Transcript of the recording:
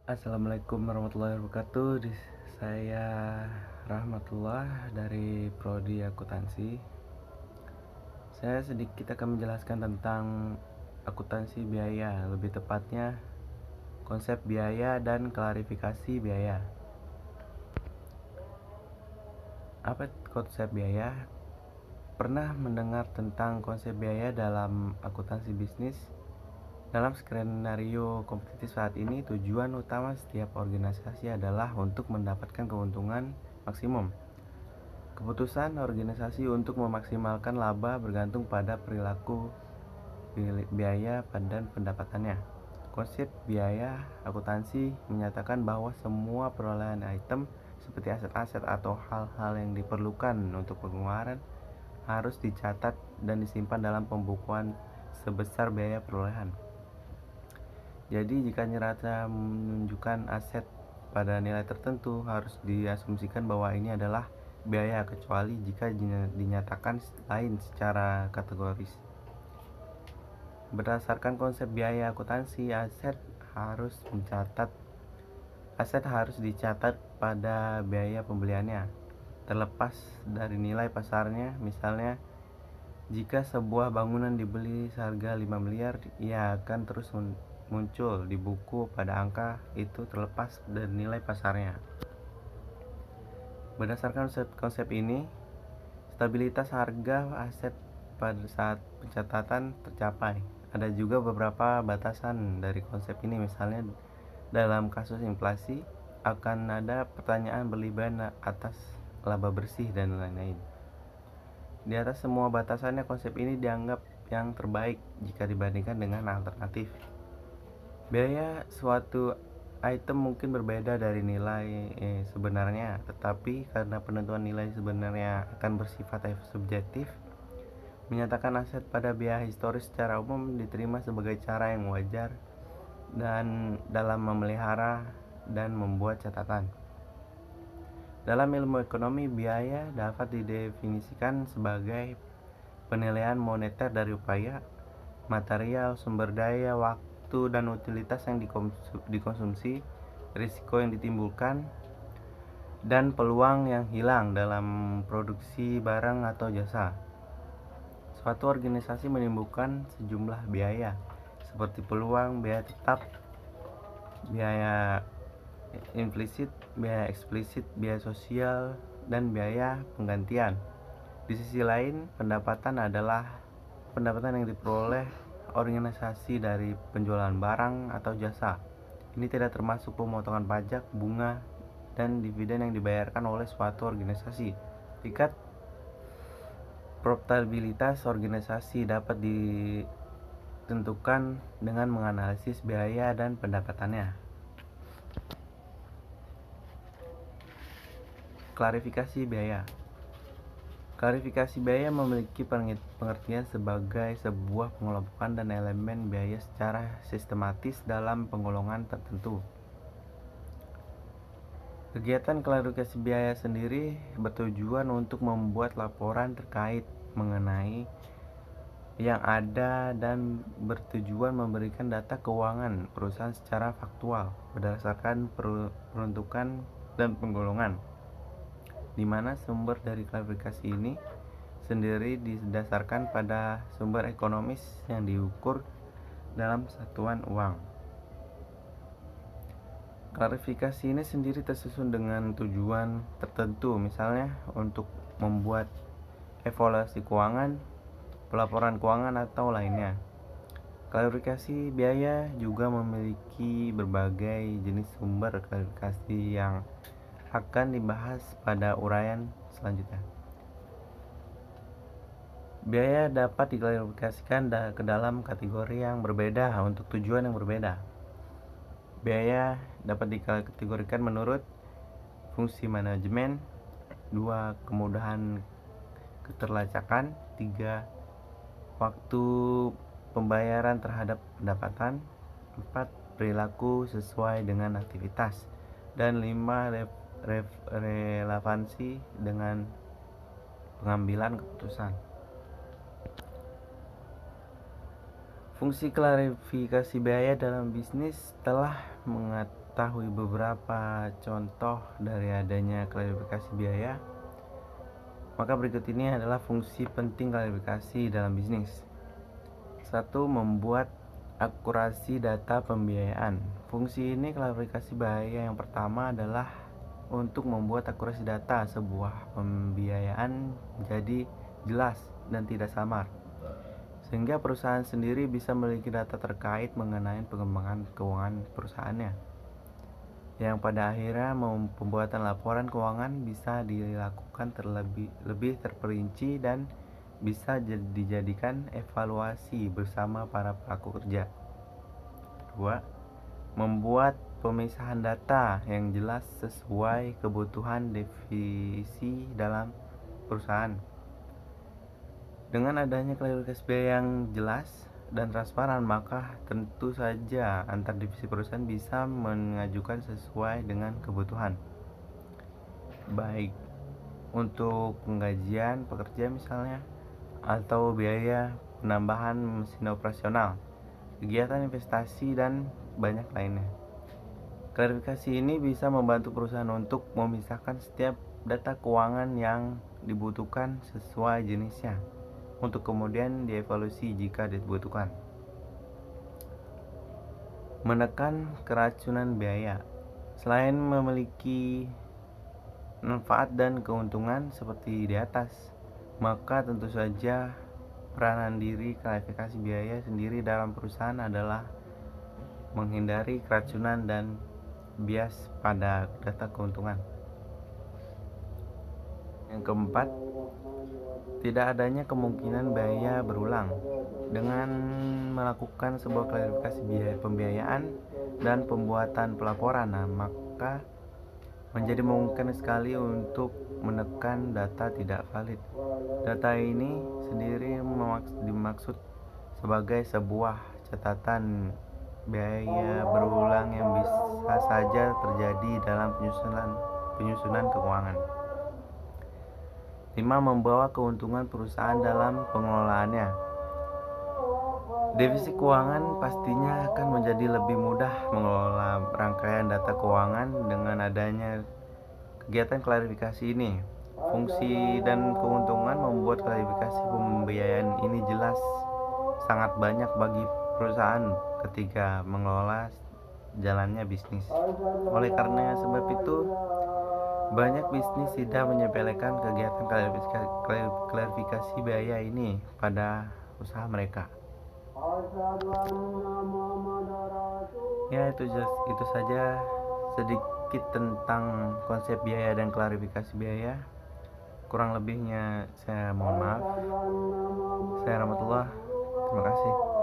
Assalamualaikum warahmatullahi wabarakatuh. Saya Rahmatullah dari Prodi Akuntansi. Saya sedikit akan menjelaskan tentang akuntansi biaya, lebih tepatnya konsep biaya dan klarifikasi biaya. Apa konsep biaya? Pernah mendengar tentang konsep biaya dalam akuntansi bisnis? Dalam skenario kompetitif saat ini, tujuan utama setiap organisasi adalah untuk mendapatkan keuntungan maksimum. Keputusan organisasi untuk memaksimalkan laba bergantung pada perilaku biaya dan pendapatannya. Konsep biaya akuntansi menyatakan bahwa semua perolehan item seperti aset-aset atau hal-hal yang diperlukan untuk pengeluaran harus dicatat dan disimpan dalam pembukuan sebesar biaya perolehan. Jadi jika neraca menunjukkan aset pada nilai tertentu, harus diasumsikan bahwa ini adalah biaya, kecuali jika dinyatakan lain secara kategoris. Berdasarkan konsep biaya akuntansi, aset harus dicatat pada biaya pembeliannya, terlepas dari nilai pasarnya. Misalnya, jika sebuah bangunan dibeli seharga 5 miliar, ia akan terus muncul di buku pada angka itu terlepas dari nilai pasarnya. Berdasarkan konsep ini, stabilitas harga aset pada saat pencatatan tercapai. Ada juga beberapa batasan dari konsep ini, misalnya dalam kasus inflasi akan ada pertanyaan berlebihan atas laba bersih dan lain-lain. Di atas semua batasannya, konsep ini dianggap yang terbaik jika dibandingkan dengan alternatif. Biaya suatu item mungkin berbeda dari nilai sebenarnya, tetapi karena penentuan nilai sebenarnya akan bersifat subjektif, menyatakan aset pada biaya historis secara umum diterima sebagai cara yang wajar dan dalam memelihara dan membuat catatan. Dalam ilmu ekonomi, biaya dapat didefinisikan sebagai penilaian moneter dari upaya, material, sumber daya, waktu, dan utilitas yang dikonsumsi, risiko yang ditimbulkan, dan peluang yang hilang dalam produksi barang atau jasa. Suatu organisasi menimbulkan sejumlah biaya, seperti peluang, biaya tetap, biaya implisit, biaya eksplisit, biaya sosial, dan biaya penggantian. Di sisi lain, pendapatan yang diperoleh organisasi dari penjualan barang atau jasa. Ini tidak termasuk pemotongan pajak, bunga, dan dividen yang dibayarkan oleh suatu organisasi. Tingkat profitabilitas organisasi dapat ditentukan dengan menganalisis biaya dan pendapatannya. Klarifikasi biaya. Klarifikasi biaya memiliki pengertian sebagai sebuah pengelompokan dan elemen biaya secara sistematis dalam penggolongan tertentu. Kegiatan klarifikasi biaya sendiri bertujuan untuk membuat laporan terkait mengenai yang ada dan bertujuan memberikan data keuangan perusahaan secara faktual berdasarkan peruntukan dan penggolongan, di mana sumber dari klarifikasi ini sendiri didasarkan pada sumber ekonomis yang diukur dalam satuan uang. Klarifikasi ini sendiri tersusun dengan tujuan tertentu, misalnya untuk membuat evaluasi keuangan, pelaporan keuangan, atau lainnya. Klarifikasi biaya juga memiliki berbagai jenis sumber klarifikasi yang akan dibahas pada uraian selanjutnya. Biaya dapat diklarifikasikan ke dalam kategori yang berbeda untuk tujuan yang berbeda. Biaya dapat dikategorikan menurut fungsi manajemen, 2. Kemudahan keterlacakan, 3. Waktu pembayaran terhadap pendapatan, 4. Perilaku sesuai dengan aktivitas, dan 5. Relevansi dengan pengambilan keputusan. Fungsi klarifikasi biaya dalam bisnis telah mengetahui beberapa contoh dari adanya klarifikasi biaya, maka berikut ini adalah fungsi penting klarifikasi dalam bisnis. 1. Membuat akurasi data pembiayaan. Fungsi ini klarifikasi biaya yang pertama adalah untuk membuat akurasi data sebuah pembiayaan menjadi jelas dan tidak samar, sehingga perusahaan sendiri bisa memiliki data terkait mengenai pengembangan keuangan perusahaannya, yang pada akhirnya pembuatan laporan keuangan bisa dilakukan lebih terperinci dan bisa dijadikan evaluasi bersama para pelaku kerja. 2. Membuat pemisahan data yang jelas sesuai kebutuhan divisi dalam perusahaan. Dengan adanya klarifikasi biaya yang jelas dan transparan, maka tentu saja antar divisi perusahaan bisa mengajukan sesuai dengan kebutuhan, baik untuk penggajian pekerja misalnya, atau biaya penambahan mesin operasional, kegiatan investasi, dan banyak lainnya. Klarifikasi ini bisa membantu perusahaan untuk memisahkan setiap data keuangan yang dibutuhkan sesuai jenisnya, untuk kemudian dievaluasi jika dibutuhkan. Menekan keracunan biaya. Selain memiliki manfaat dan keuntungan seperti di atas, maka tentu saja peranan diri klarifikasi biaya sendiri dalam perusahaan adalah menghindari keracunan dan bias pada data keuntungan. Yang keempat, tidak adanya kemungkinan biaya berulang. Dengan melakukan sebuah klarifikasi biaya pembiayaan dan pembuatan pelaporan, maka menjadi memungkinkan sekali untuk menekan data tidak valid. Data ini sendiri dimaksud sebagai sebuah catatan biaya berulang yang bisa saja terjadi dalam penyusunan keuangan. 5. Membawa keuntungan perusahaan dalam pengelolaannya. Divisi keuangan pastinya akan menjadi lebih mudah mengelola rangkaian data keuangan dengan adanya kegiatan klarifikasi ini. Fungsi dan keuntungan membuat klarifikasi pembiayaan ini jelas sangat banyak bagi perusahaan ketika mengelola jalannya bisnis. Oleh karena sebab itu, banyak bisnis tidak menyepelekan kegiatan klarifikasi biaya ini pada usaha mereka. Ya, itu saja sedikit tentang konsep biaya dan klarifikasi biaya. Kurang lebihnya saya mohon maaf. Saya Rahmatullah. Terima kasih.